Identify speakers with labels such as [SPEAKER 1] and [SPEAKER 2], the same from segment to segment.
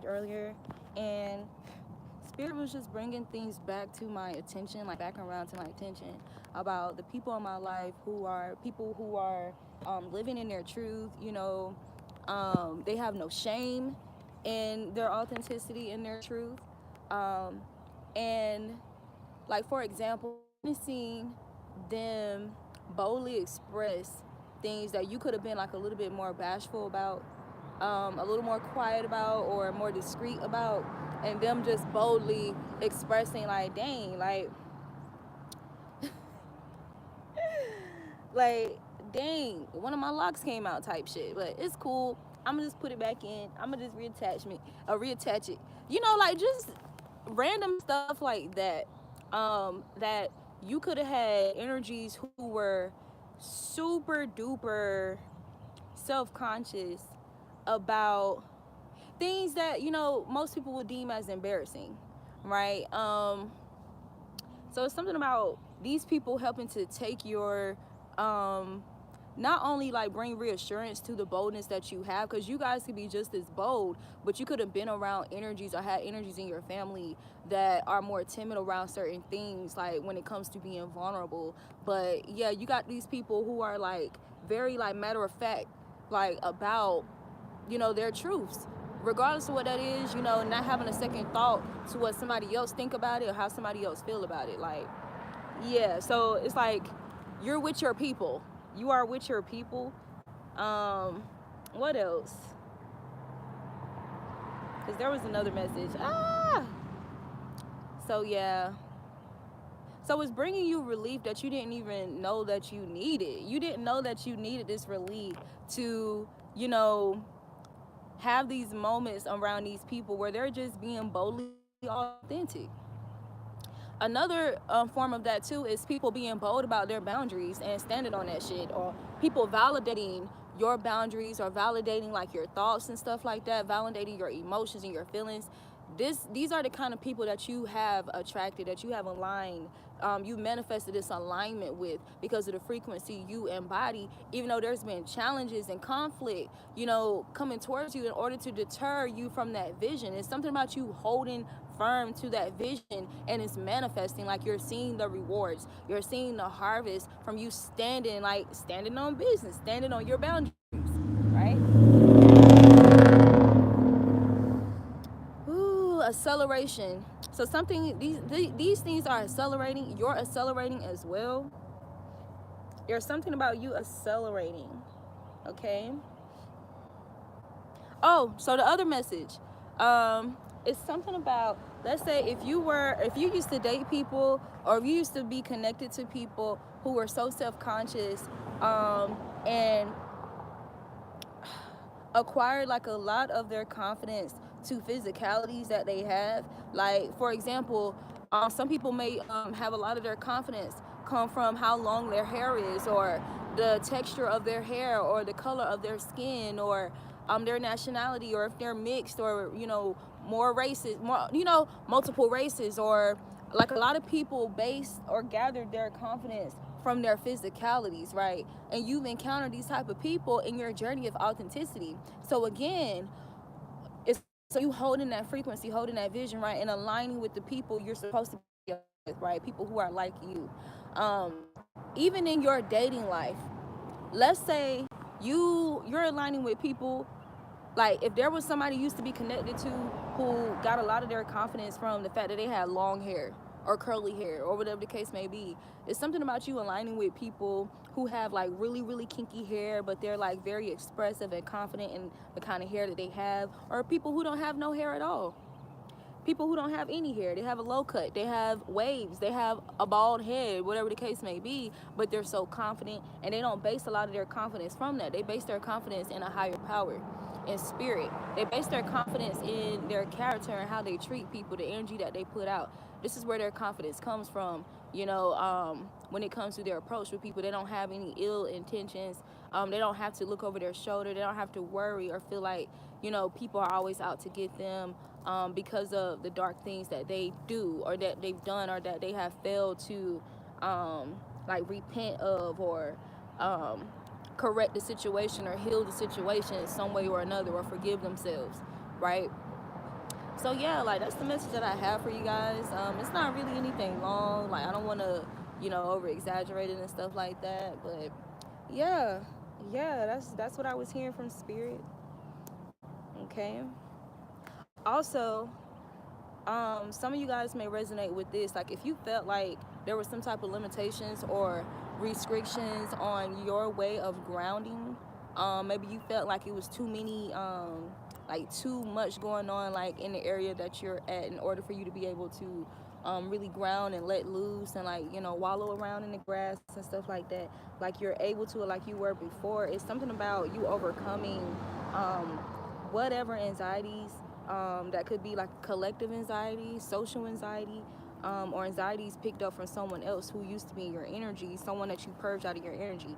[SPEAKER 1] earlier, and Spirit was just bringing things back to my attention, like back around to my attention about the people in my life who are people who are living in their truth. They have no shame in their authenticity and their truth. Um, and like for example, seeing them boldly express things that you could have been like a little bit more bashful about, a little more quiet about, or more discreet about, and them just boldly expressing like, dang, like, dang, one of my locks came out type shit. But it's cool. I'm gonna just put it back in. I'm gonna just reattach it. Like just random stuff like that. That you could have had energies who were super duper self-conscious about things that most people would deem as embarrassing, right? So it's something about these people helping to take your not only like bring reassurance to the boldness that you have, because you guys could be just as bold, but you could have been around energies or had energies in your family that are more timid around certain things, like when it comes to being vulnerable. But yeah, you got these people who are like very like matter of fact, like about their truths, regardless of what that is, not having a second thought to what somebody else think about it or how somebody else feel about it. Like, yeah, so it's like you're with your people. You are with your people. Um, what else? Because there was another message. So yeah. So it's bringing you relief that you didn't even know that you needed. You didn't know that you needed this relief to, you know, have these moments around these people where they're just being boldly authentic. Another form of that too is people being bold about their boundaries and standing on that shit, or people validating your boundaries or validating like your thoughts and stuff like that, validating your emotions and your feelings. These are the kind of people that you have attracted, that you have aligned, you manifested this alignment with because of the frequency you embody, even though there's been challenges and conflict, coming towards you in order to deter you from that vision. It's something about you holding firm to that vision, and it's manifesting. Like, you're seeing the rewards, you're seeing the harvest from you standing on business, standing on your boundaries, right? Ooh, acceleration. So something, these things are accelerating. You're accelerating as well. There's something about you accelerating. Okay. Oh, so the other message, is something about, let's say if you used to date people, or if you used to be connected to people who were so self-conscious, and acquired like a lot of their confidence to physicalities that they have. Like, for example, some people may have a lot of their confidence come from how long their hair is, or the texture of their hair, or the color of their skin, or their nationality, or if they're mixed, or more races, multiple races, or like a lot of people base or gather their confidence from their physicalities, right? And you've encountered these type of people in your journey of authenticity. So again, it's you holding that frequency, holding that vision, right, and aligning with the people you're supposed to be with, right? People who are like you. Even in your dating life, let's say you're aligning with people. Like, if there was somebody you used to be connected to who got a lot of their confidence from the fact that they had long hair or curly hair or whatever the case may be, it's something about you aligning with people who have like really, really kinky hair, but they're like very expressive and confident in the kind of hair that they have, or people who don't have no hair at all. People who don't have any hair, they have a low cut, they have waves, they have a bald head, whatever the case may be, but they're so confident, and they don't base a lot of their confidence from that. They base their confidence in a higher power, in spirit. They base their confidence in their character and how they treat people, the energy that they put out. This is where their confidence comes from. When it comes to their approach with people, they don't have any ill intentions. They don't have to look over their shoulder. They don't have to worry or feel like people are always out to get them, because of the dark things that they do, or that they've done, or that they have failed to like repent of, or um, correct the situation or heal the situation in some way or another, or forgive themselves, right? So yeah, like that's the message that I have for you guys. It's not really anything long. Like I don't want to, over exaggerate it and stuff like that. But yeah, yeah, that's what I was hearing from spirit. Okay. Also, some of you guys may resonate with this. Like if you felt like there was some type of limitations or restrictions on your way of grounding, maybe you felt like it was too many, like too much going on, like in the area that you're at, in order for you to be able to really ground and let loose and like wallow around in the grass and stuff like that, like you're able to, like you were before. It's something about you overcoming um, whatever anxieties, that could be like collective anxiety, social anxiety, or anxieties picked up from someone else who used to be in your energy, someone that you purged out of your energy.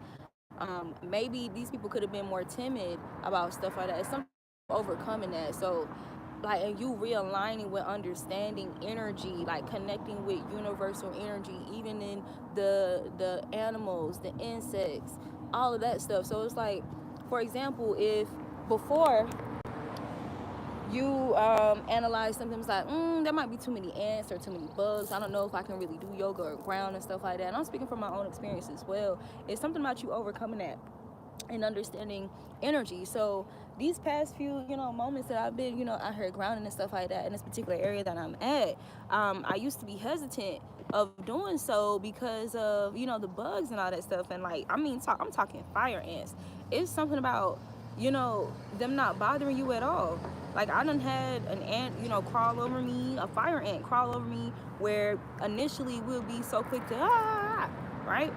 [SPEAKER 1] Maybe these people could have been more timid about stuff like that. It's something overcoming that. So, like, and you realigning with understanding energy, like connecting with universal energy, even in the animals, the insects, all of that stuff. So it's like, for example, if before you analyze something like, there might be too many ants or too many bugs. I don't know if I can really do yoga or ground and stuff like that. And I'm speaking from my own experience as well. It's something about you overcoming that and understanding energy. So these past few, moments that I've been, out here grounding and stuff like that in this particular area that I'm at, I used to be hesitant of doing so because of, the bugs and all that stuff. And like, I'm talking fire ants. It's something about, them not bothering you at all. Like I done had an ant, crawl over me, a fire ant crawl over me, where initially we'll be so quick to right?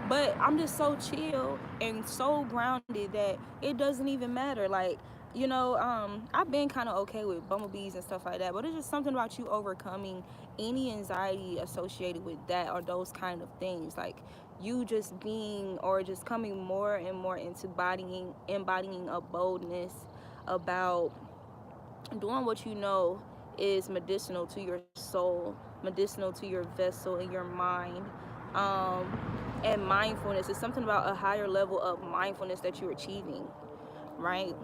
[SPEAKER 1] But I'm just so chill and so grounded that it doesn't even matter. Like, I've been kind of okay with bumblebees and stuff like that, but it's just something about you overcoming any anxiety associated with that or those kind of things. Like you just being or just coming more and more into embodying a boldness about doing what you know is medicinal to your soul, medicinal to your vessel and your mind. And mindfulness is something about a higher level of mindfulness that you're achieving, right?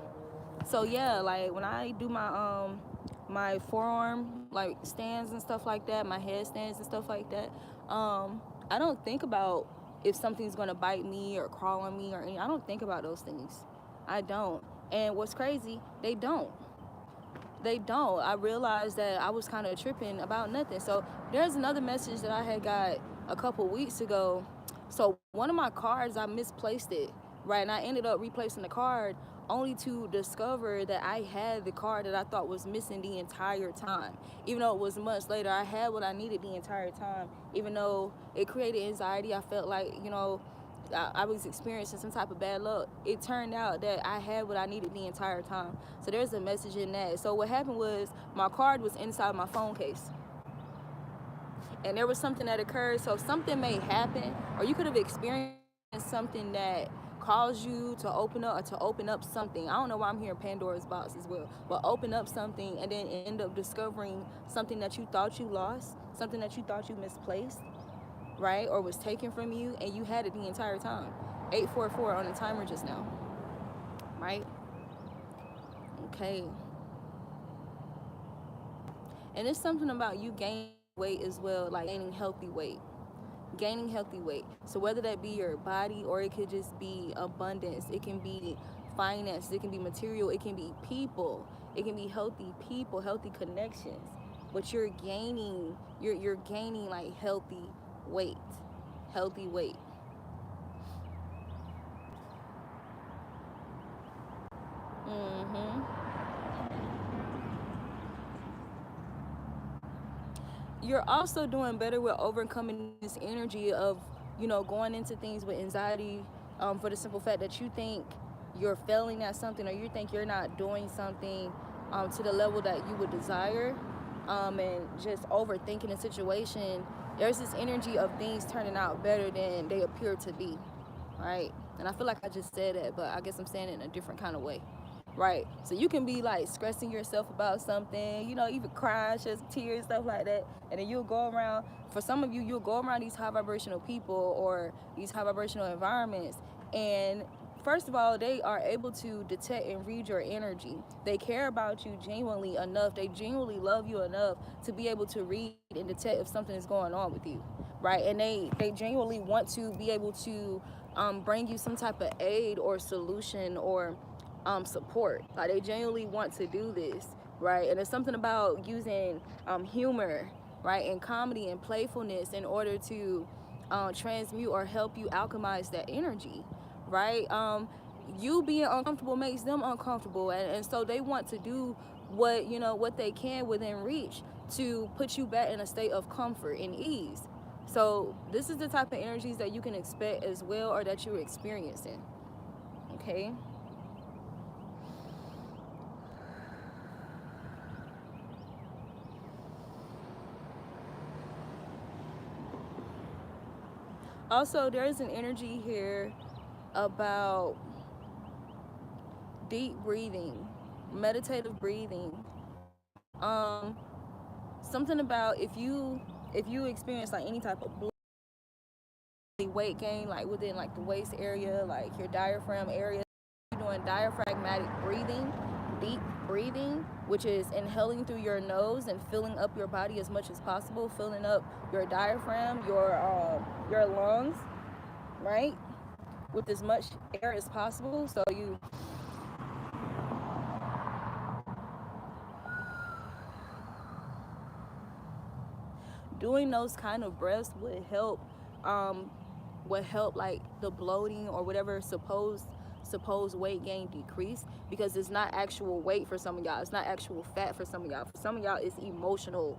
[SPEAKER 1] So yeah, like when I do my forearm like stands and stuff like that, my headstands and stuff like that, I don't think about if something's gonna bite me or crawl on me or anything. I don't think about those things. I don't. And what's crazy, they don't. I realized that I was kind of tripping about nothing. So there's another message that I had got a couple weeks ago. So one of my cards, I misplaced it, right? And I ended up replacing the card only to discover that I had the card that I thought was missing the entire time. Even though it was months later, I had what I needed the entire time. Even though it created anxiety, I felt like, I was experiencing some type of bad luck. It turned out that I had what I needed the entire time. So there's a message in that. So what happened was my card was inside my phone case. And there was something that occurred. So something may happen, or you could have experienced something that caused you to open up or to open up something. I don't know why I'm hearing Pandora's box as well, but open up something and then end up discovering something that you thought you lost, something that you thought you misplaced, right? Or was taken from you and you had it the entire time. 844 on the timer just now, right? Okay. And it's something about you gaining weight as well, like gaining healthy weight. Gaining healthy weight. So whether that be your body or it could just be abundance, it can be finance, it can be material, it can be people, it can be healthy people, healthy connections. But you're gaining like healthy weight. Healthy weight. Mm-hmm. You're also doing better with overcoming this energy of, going into things with anxiety, for the simple fact that you think you're failing at something or you think you're not doing something to the level that you would desire, and just overthinking the situation. There's this energy of things turning out better than they appear to be, right? And I feel like I just said that, but I guess I'm saying it in a different kind of way. Right. So you can be like stressing yourself about something, even crying, shed tears, stuff like that. And then you'll go around, for some of you, you'll go around these high vibrational people or these high vibrational environments. And first of all, they are able to detect and read your energy. They care about you genuinely enough. They genuinely love you enough to be able to read and detect if something is going on with you, right? And they genuinely want to be able to bring you some type of aid or solution or support. Like, they genuinely want to do this, right? And it's something about using humor, right, and comedy and playfulness in order to transmute or help you alchemize that energy, right? You being uncomfortable makes them uncomfortable, and so they want to do what, you know, what they can within reach to put you back in a state of comfort and ease. So this is the type of energies that you can expect as well, or that you're experiencing. Okay. Also, there's an energy here about deep breathing, meditative breathing. Um, Something about if you experience like any type of weight gain, like within like the waist area, like your diaphragm area, you're doing diaphragmatic breathing, deep breathing, which is inhaling through your nose and filling up your body as much as possible, filling up your diaphragm, your lungs, right, with as much air as possible. So you doing those kind of breaths would help like the bloating or whatever supposed weight gain decrease, because it's not actual weight for some of y'all, it's not actual fat for some of y'all. For some of y'all, it's emotional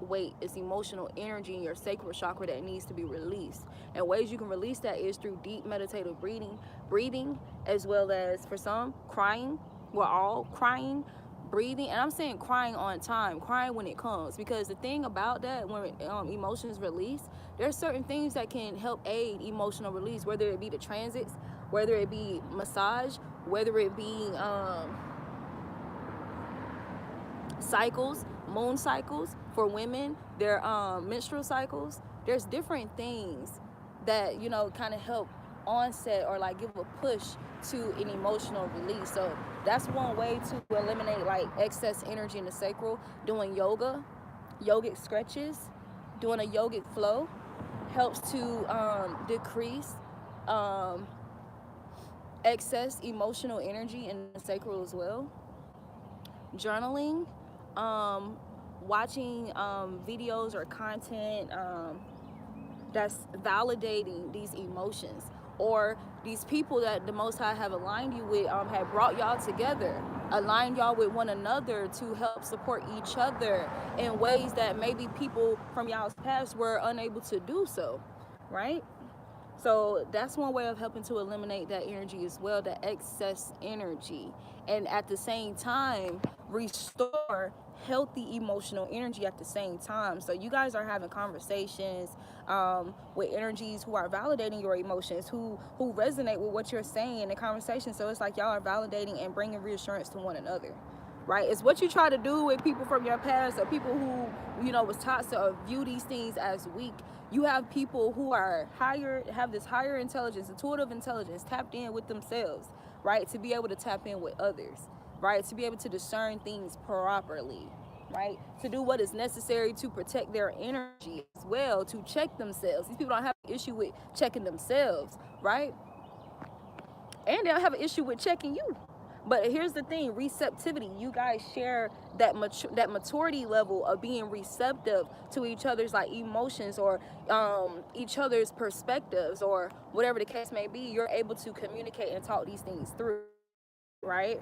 [SPEAKER 1] weight, it's emotional energy in your sacral chakra that needs to be released. And ways you can release that is through deep meditative breathing, as well as for some crying. We're all crying, breathing, and I'm saying crying on time, crying when it comes, because the thing about that, when emotions release, there's certain things that can help aid emotional release, whether it be the transits, whether it be massage, whether it be cycles, moon cycles for women, their menstrual cycles. There's different things that, you know, kind of help onset or like give a push to an emotional release. So that's one way to eliminate like excess energy in the sacral. Doing yogic stretches, doing a yogic flow helps to decrease excess emotional energy in the sacral as well. Journaling, watching videos or content that's validating these emotions, or these people that the Most High have aligned you with, have brought y'all together, aligned y'all with one another to help support each other in ways that maybe people from y'all's past were unable to do so, right? So that's one way of helping to eliminate that energy as well, the excess energy, and at the same time restore healthy emotional energy at the same time. So you guys are having conversations with energies who are validating your emotions, who resonate with what you're saying in the conversation. So it's like y'all are validating and bringing reassurance to one another, right? It's what you try to do with people from your past, or people who, you know, was taught to view these things as weak. You have people who are higher, have this higher intelligence, intuitive intelligence, tapped in with themselves, right? To be able to tap in with others, right? To be able to discern things properly, right? To do what is necessary to protect their energy as well, to check themselves. These people don't have an issue with checking themselves, right? And they don't have an issue with checking you. But here's the thing, receptivity. You guys share that maturity level of being receptive to each other's like emotions, or each other's perspectives, or whatever the case may be. You're able to communicate and talk these things through, right?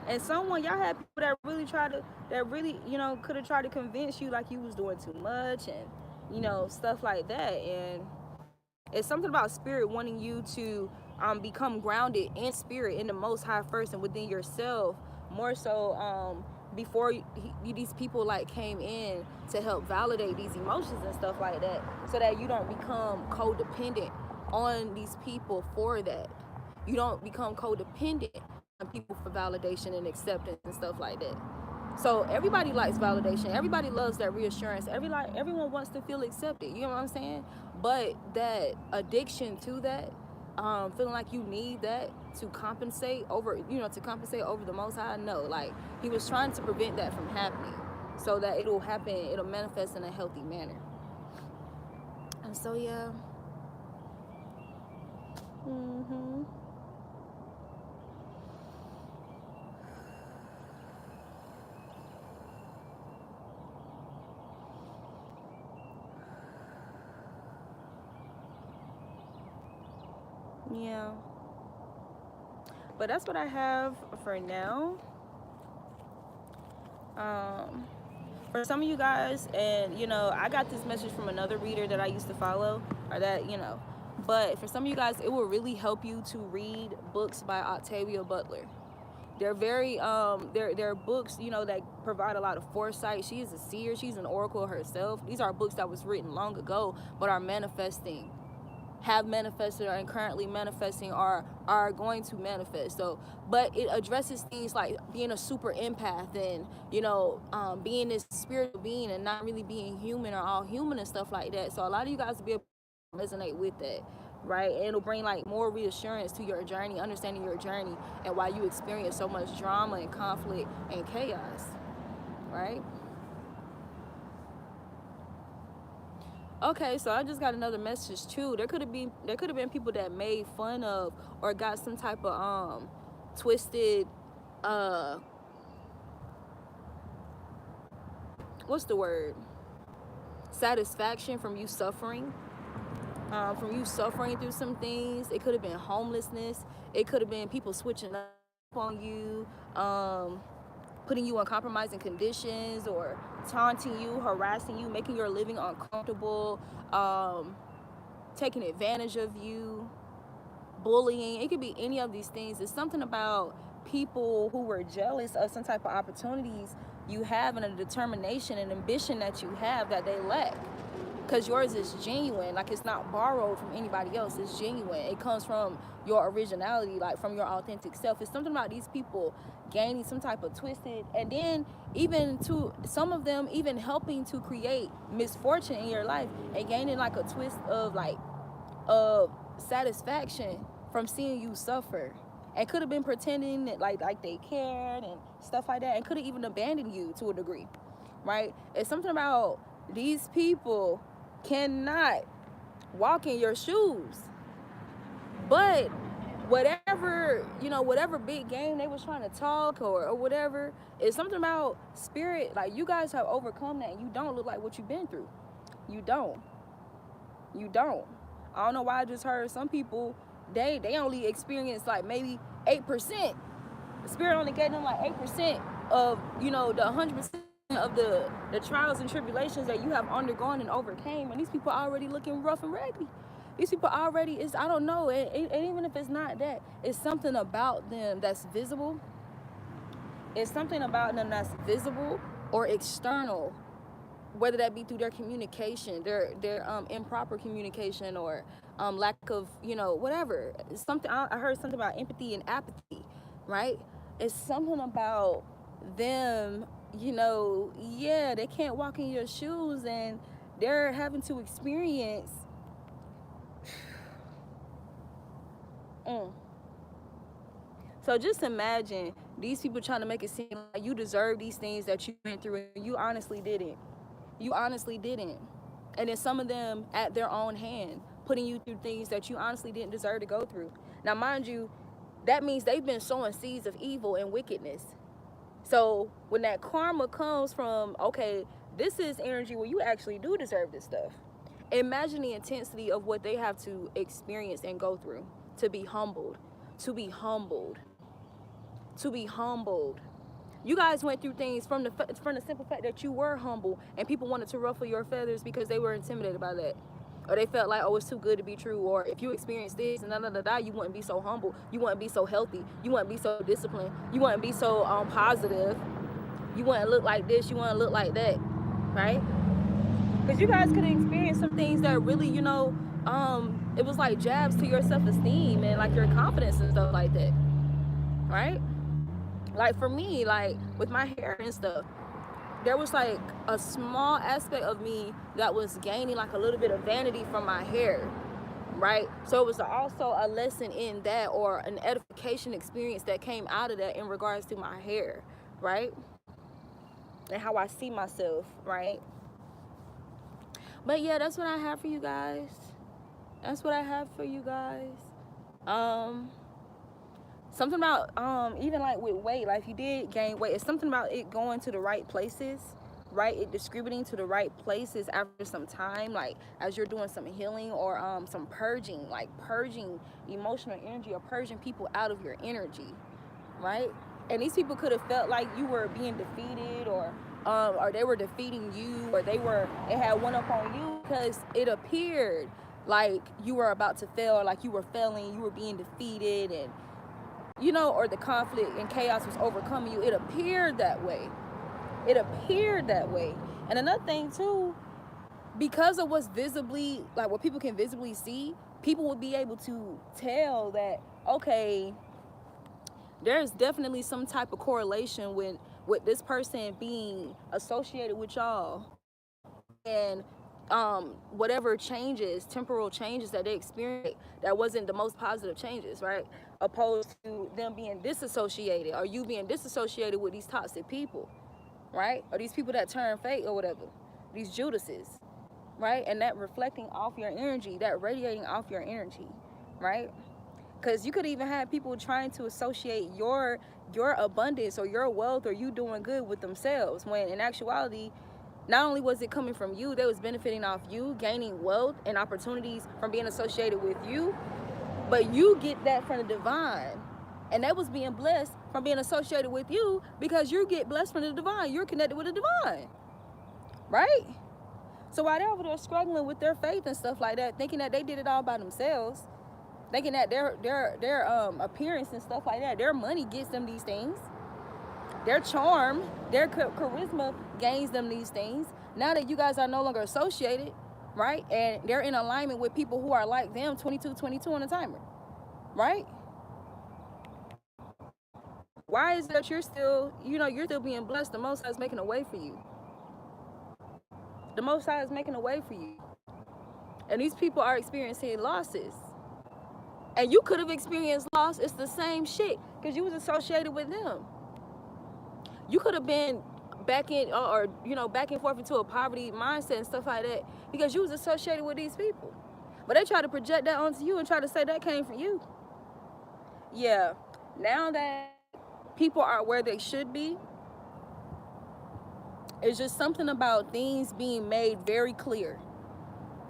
[SPEAKER 1] And someone, y'all had people that really, you know, could have tried to convince you like you was doing too much, and, you know, stuff like that. And it's something about spirit wanting you to become grounded in spirit, in the Most High first, and within yourself more so, before these people like came in to help validate these emotions and stuff like that, so that you don't become codependent on these people for that. You don't become codependent on people for validation and acceptance and stuff like that. So everybody likes validation. Everybody loves that reassurance. Everyone wants to feel accepted. You know what I'm saying? But that addiction to that, feeling like you need that to compensate over, to compensate over the Most High. No, like he was trying to prevent that from happening, so that it'll happen. It'll manifest in a healthy manner. And so yeah. Yeah. But that's what I have for now. For some of you guys, and I got this message from another reader that I used to follow, or that, but for some of you guys, it will really help you to read books by Octavia Butler. They're very they're books, that provide a lot of foresight. She is a seer, she's an oracle herself. These are books that was written long ago but are manifesting, have manifested, or currently manifesting, or are going to manifest. So, but it addresses things like being a super empath, and being this spiritual being and not really being human or all human and stuff like that. So a lot of you guys will be able to resonate with that, right? And it'll bring like more reassurance to your journey, understanding your journey and why you experience so much drama and conflict and chaos, right? Okay, so I just got another message too. There could have been people that made fun of or got some type of twisted what's the word? Satisfaction from you suffering. From you suffering through some things. It could have been homelessness. It could have been people switching up on you, putting you in compromising conditions, or taunting you, harassing you, making your living uncomfortable, taking advantage of you, bullying. It could be any of these things. It's something about people who were jealous of some type of opportunities you have, and a determination and ambition that you have that they lack. Because yours is genuine, like it's not borrowed from anybody else. It's genuine. It comes from your originality, like from your authentic self. It's something about these people gaining some type of twisted, and then even to some of them even helping to create misfortune in your life and gaining like a twist of satisfaction from seeing you suffer. And could have been pretending that like they cared and stuff like that, and could have even abandoned you to a degree, right? It's something about these people cannot walk in your shoes. But whatever big game they was trying to talk or whatever, it's something about spirit. Like, you guys have overcome that, and you don't look like what you've been through. You don't. I don't know why I just heard some people, they only experience like maybe 8%. The spirit only gave them like 8% of the 100% of the trials and tribulations that you have undergone and overcame. And these people are already looking rough and raggedy. These people already I don't know, and even if it's not that, it's something about them that's visible. It's something about them that's visible or external, whether that be through their communication, their improper communication, or lack of whatever. It's something I heard something about empathy and apathy, right? It's something about them, they can't walk in your shoes, and they're having to experience So just imagine these people trying to make it seem like you deserve these things that you went through, and you honestly didn't. And then some of them at their own hand, putting you through things that you honestly didn't deserve to go through. Now, mind you, that means they've been sowing seeds of evil and wickedness. So when that karma comes from, okay, this is energy where you actually do deserve this stuff. Imagine the intensity of what they have to experience and go through to be humbled. You guys went through things from the simple fact that you were humble, and people wanted to ruffle your feathers because they were intimidated by that. Or they felt like, oh, it's too good to be true. Or if you experienced this and you wouldn't be so humble. You wouldn't be so healthy. You wouldn't be so disciplined. You wouldn't be so positive. You wouldn't look like this. You wouldn't look like that, right? Because you guys could have experienced some things that really, it was like jabs to your self-esteem and like your confidence and stuff like that, right? Like for me, like with my hair and stuff, there was like a small aspect of me that was gaining like a little bit of vanity from my hair, right? So it was also a lesson in that, or an edification experience that came out of that in regards to my hair, right? And how I see myself, right? But yeah, that's what I have for you guys. That's what I have for you guys. Um, Something about even like with weight, like if you did gain weight, it's something about it going to the right places, right? It distributing to the right places after some time, like as you're doing some healing or some purging, like purging emotional energy or purging people out of your energy, right? And these people could have felt like you were being defeated, or they were defeating you, or they had one up on you, because it appeared like you were about to fail, like you were failing, you were being defeated, and or the conflict and chaos was overcoming you. It appeared that way. It appeared that way. And another thing too, because of what's visibly, like what people can visibly see, people will be able to tell that, okay, there's definitely some type of correlation with this person being associated with y'all, and whatever changes, temporal changes that they experienced, that wasn't the most positive changes, right? Opposed to them being disassociated, or you being disassociated with these toxic people, right? Or these people that turn fake or whatever, these Judases, right? And that reflecting off your energy, that radiating off your energy, right? Because you could even have people trying to associate your abundance or your wealth or you doing good with themselves, when in actuality, not only was it coming from you, they was benefiting off you, gaining wealth and opportunities from being associated with you, but you get that from the divine. And they was being blessed from being associated with you, because you get blessed from the divine. You're connected with the divine, right? So while they're over there struggling with their faith and stuff like that, thinking that they did it all by themselves, thinking that their appearance and stuff like that, their money gets them these things, their charm, their charisma gains them these things. Now that you guys are no longer associated, right? And they're in alignment with people who are like them, 22 on the timer, right? Why is it that you're still being blessed? The Most High is making a way for you. The Most High is making a way for you. And these people are experiencing losses. And you could have experienced loss. It's the same shit, because you was associated with them. You could have been back in, or back and forth into a poverty mindset and stuff like that, because you was associated with these people. But they try to project that onto you and try to say that came from you. Yeah. Now that people are where they should be, it's just something about things being made very clear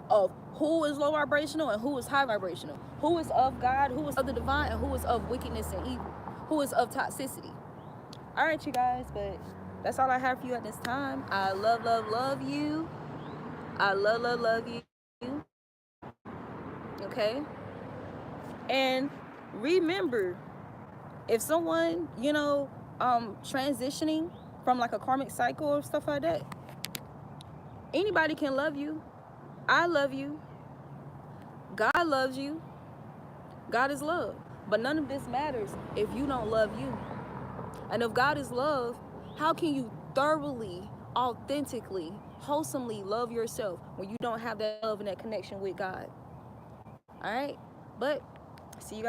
[SPEAKER 1] of who is low vibrational and who is high vibrational, who is of God, who is of the divine, and who is of wickedness and evil, who is of toxicity. All right, you guys, but that's all I have for you at this time. I love you. I love you. Okay? And remember, if someone, transitioning from like a karmic cycle or stuff like that, anybody can love you. I love you. God loves you. God is love. But none of this matters if you don't love you. And if God is love, how can you thoroughly, authentically, wholesomely love yourself when you don't have that love and that connection with God? All right? But see you guys.